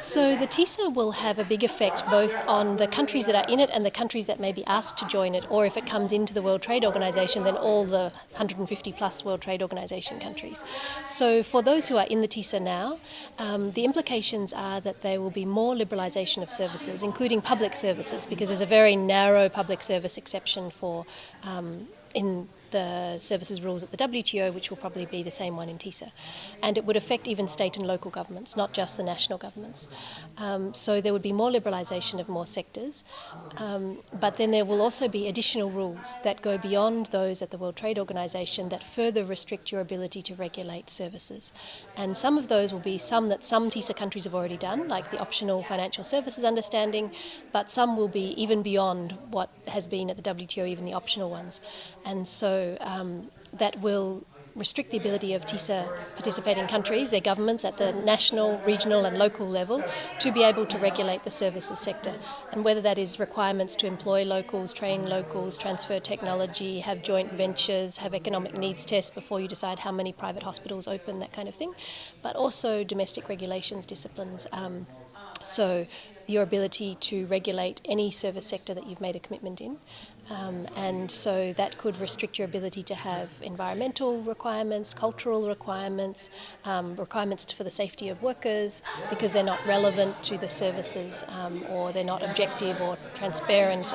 So the TISA will have a big effect both on the countries that are in it and the countries that may be asked to join it, or if it comes into the World Trade Organization, then all the 150 plus World Trade Organization countries. So for those who are in the TISA now, the implications are that there will be more liberalisation of services, including public services, because there's a very narrow public service exception for in the services rules at the WTO, which will probably be the same one in TISA. And it would affect even state and local governments, not just the national governments. So there would be more liberalisation of more sectors, but then there will also be additional rules that go beyond those at the World Trade Organization that further restrict your ability to regulate services. And some of those will be some that some TISA countries have already done, like the optional financial services understanding, but some will be even beyond what has been at the WTO, even the optional ones. And so that will restrict the ability of TISA participating countries, their governments at the national, regional and local level to be able to regulate the services sector. And whether that is requirements to employ locals, train locals, transfer technology, have joint ventures, have economic needs tests before you decide how many private hospitals open, that kind of thing, but also domestic regulations disciplines. So your ability to regulate any service sector that you've made a commitment in. And so that could restrict your ability to have environmental requirements, cultural requirements, requirements for the safety of workers because they're not relevant to the services or they're not objective or transparent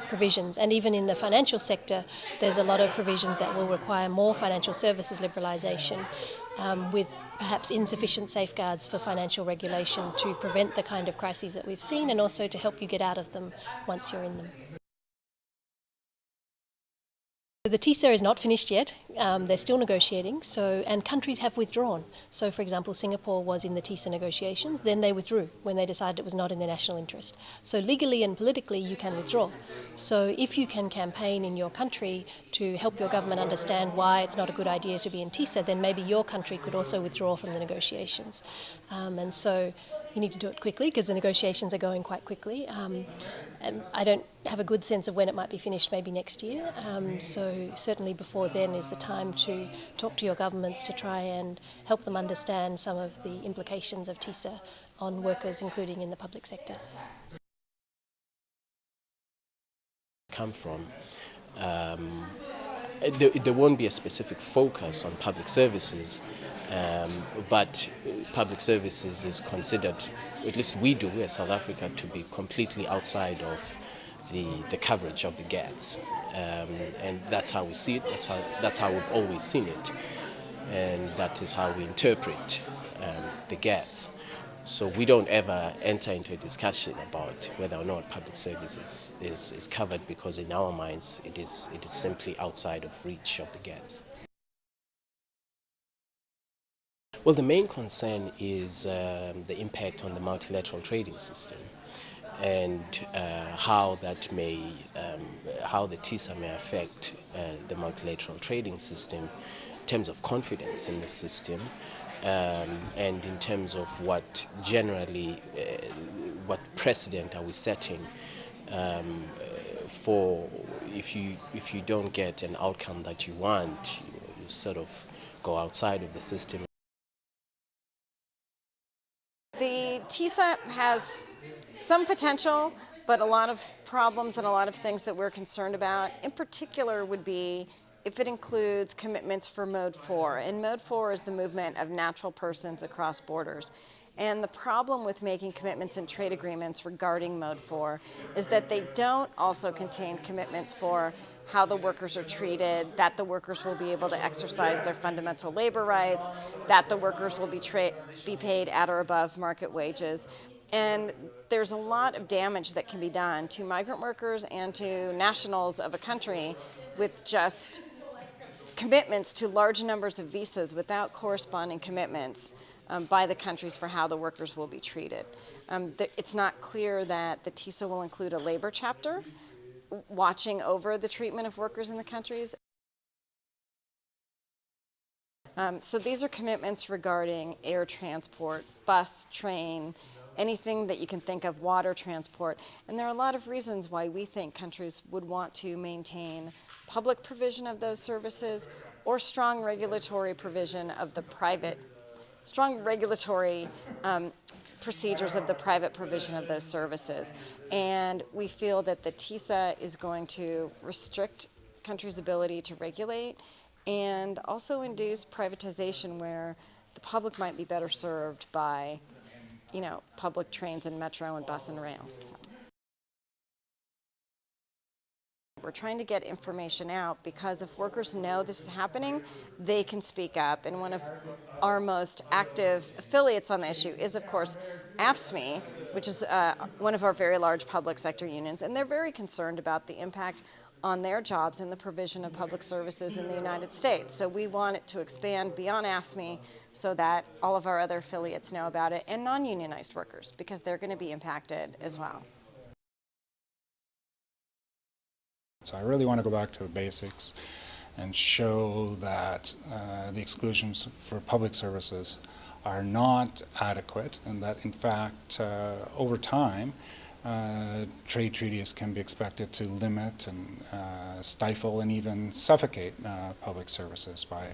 provisions. And even in the financial sector, there's a lot of provisions that will require more financial services liberalisation with perhaps insufficient safeguards for financial regulation to prevent the kind of crises that we've seen and also to help you get out of them once you're in them. The TISA is not finished yet. They're still negotiating, and countries have withdrawn. So, for example, Singapore was in the TISA negotiations, then they withdrew when they decided it was not in their national interest. So legally and politically, you can withdraw. So if you can campaign in your country to help your government understand why it's not a good idea to be in TISA, then maybe your country could also withdraw from the negotiations. And so you need to do it quickly because the negotiations are going quite quickly. And I don't have a good sense of when it might be finished, maybe next year. So certainly before then is the time to talk to your governments to try and help them understand some of the implications of TISA on workers, including in the public sector. Come from. There won't be a specific focus on public services, but public services is considered, at least we do as South Africa, to be completely outside of the coverage of the GATS. And that's how we see it, that's how we've always seen it, and that is how we interpret the GATS. So we don't ever enter into a discussion about whether or not public services is covered because in our minds it is simply outside of reach of the GATS. Well, the main concern is the impact on the multilateral trading system and how the TISA may affect the multilateral trading system in terms of confidence in the system and in terms of what generally, what precedent are we setting for if you don't get an outcome that you want, you sort of go outside of the system. The TISA has some potential, but a lot of problems and a lot of things that we're concerned about. In particular would be if it includes commitments for Mode 4. And Mode 4 is the movement of natural persons across borders. And the problem with making commitments in trade agreements regarding Mode 4 is that they don't also contain commitments for how the workers are treated, that the workers will be able to exercise their fundamental labor rights, that the workers will be paid at or above market wages. And there's a lot of damage that can be done to migrant workers and to nationals of a country with just commitments to large numbers of visas without corresponding commitments by the countries for how the workers will be treated. It's not clear that the TISA will include a labor chapter watching over the treatment of workers in the countries. So these are commitments regarding air transport, bus, train, anything that you can think of, water transport. And there are a lot of reasons why we think countries would want to maintain public provision of those services or strong regulatory provision of the private, strong regulatory procedures of the private provision of those services. And we feel that the TISA is going to restrict countries' ability to regulate and also induce privatization where the public might be better served by, public trains and metro and bus and rail. So. We're trying to get information out because if workers know this is happening, they can speak up. And one of our most active affiliates on the issue is, of course, AFSCME, which is one of our very large public sector unions. And they're very concerned about the impact on their jobs and the provision of public services in the United States. So we want it to expand beyond AFSCME so that all of our other affiliates know about it, and non-unionized workers, because they're going to be impacted as well. So I really want to go back to the basics and show that the exclusions for public services are not adequate, and that in fact over time trade treaties can be expected to limit and stifle and even suffocate public services by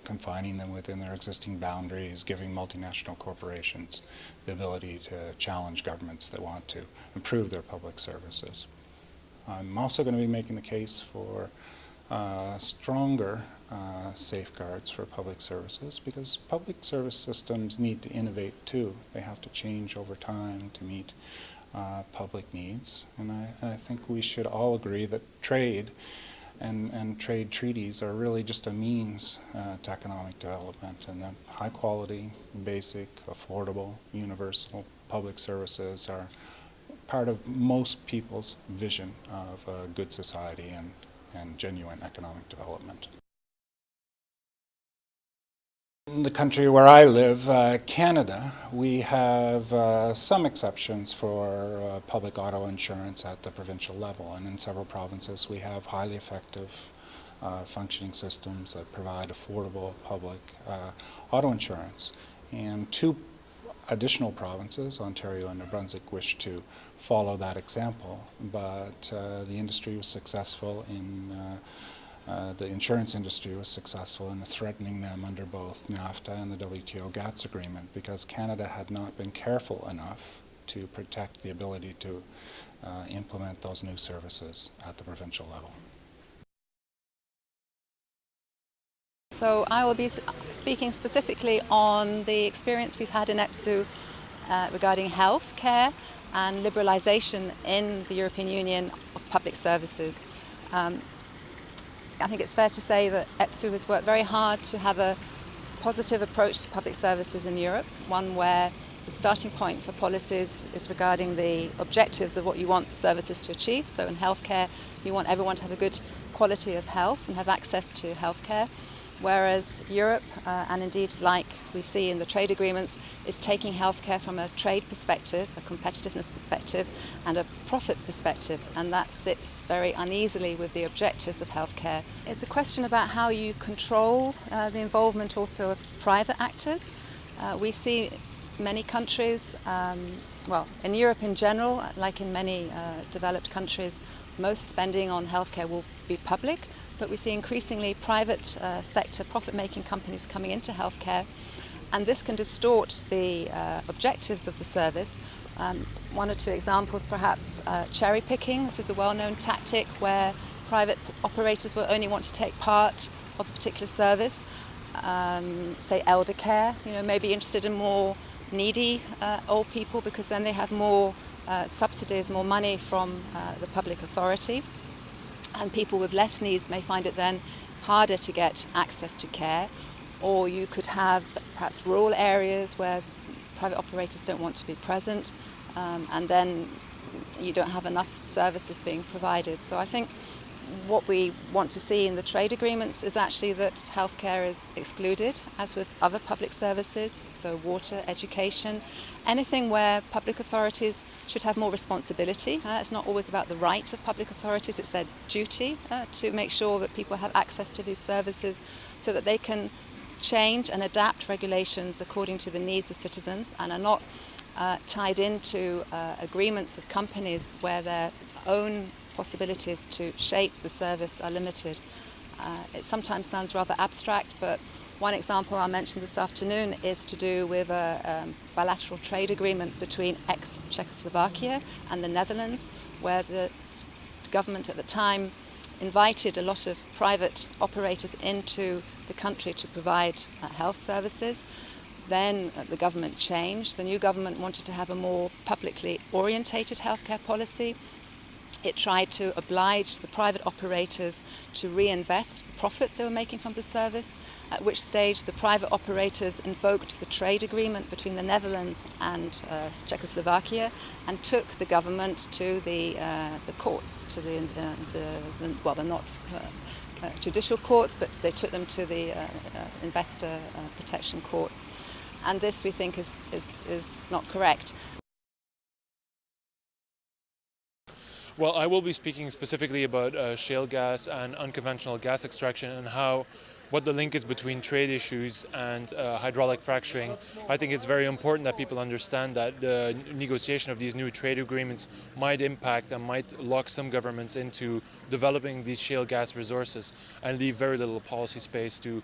confining them within their existing boundaries, giving multinational corporations the ability to challenge governments that want to improve their public services. I'm also going to be making the case for stronger safeguards for public services, because public service systems need to innovate too. They have to change over time to meet public needs. And I think we should all agree that trade and trade treaties are really just a means to economic development, and that high quality, basic, affordable, universal public services are part of most people's vision of a good society and genuine economic development. In the country where I live, Canada, we have some exceptions for public auto insurance at the provincial level, and in several provinces we have highly effective functioning systems that provide affordable public auto insurance. And two additional provinces, Ontario and New Brunswick, wish to follow that example, but the industry was successful in the insurance industry was successful in threatening them under both NAFTA and the WTO GATS agreement, because Canada had not been careful enough to protect the ability to implement those new services at the provincial level. So I will be speaking specifically on the experience we've had in EPSU regarding health care and liberalisation in the European Union of public services. I think it's fair to say that EPSU has worked very hard to have a positive approach to public services in Europe, one where the starting point for policies is regarding the objectives of what you want services to achieve. So in healthcare, you want everyone to have a good quality of health and have access to healthcare. Whereas Europe, and indeed like we see in the trade agreements, is taking healthcare from a trade perspective, a competitiveness perspective, and a profit perspective, and that sits very uneasily with the objectives of healthcare. It's a question about how you control the involvement also of private actors. We see many countries, well, in Europe in general, like in many developed countries, most spending on healthcare will be public. But we see increasingly private sector profit-making companies coming into healthcare, and this can distort the objectives of the service. One or two examples, perhaps cherry picking. This is a well-known tactic where private operators will only want to take part of a particular service, say elder care. May be interested in more needy old people because then they have more subsidies, more money from the public authority. And people with less needs may find it then harder to get access to care. Or you could have perhaps rural areas where private operators don't want to be present, and then you don't have enough services being provided. So I think what we want to see in the trade agreements is actually that healthcare is excluded, as with other public services, so water, education, anything where public authorities should have more responsibility. It's not always about the right of public authorities, it's their duty to make sure that people have access to these services so that they can change and adapt regulations according to the needs of citizens and are not tied into agreements with companies where their own possibilities to shape the service are limited. It sometimes sounds rather abstract, but One example I'll mention this afternoon is to do with a bilateral trade agreement between ex-Czechoslovakia and the Netherlands, where the government at the time invited a lot of private operators into the country to provide health services. Then the government changed. The new government wanted to have a more publicly orientated healthcare policy. It tried to oblige the private operators to reinvest the profits they were making from the service, at which stage the private operators invoked the trade agreement between the Netherlands and Czechoslovakia and took the government to the courts, to the well, they're not judicial courts, but they took them to the investor protection courts. And this, we think, is not correct. Well, I will be speaking specifically about shale gas and unconventional gas extraction and what the link is between trade issues and hydraulic fracturing. I think it's very important that people understand that the negotiation of these new trade agreements might impact and might lock some governments into developing these shale gas resources and leave very little policy space to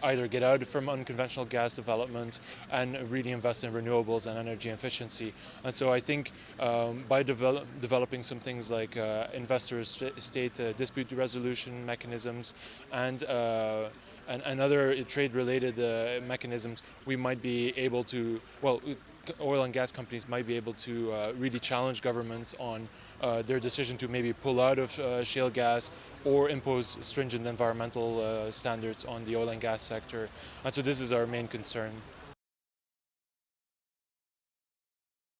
either get out from unconventional gas development and really invest in renewables and energy efficiency. And so I think by developing some things like investor-state dispute resolution mechanisms and other trade-related mechanisms, we might be able to, well, oil and gas companies might be able to really challenge governments on their decision to maybe pull out of shale gas or impose stringent environmental standards on the oil and gas sector. And so this is our main concern.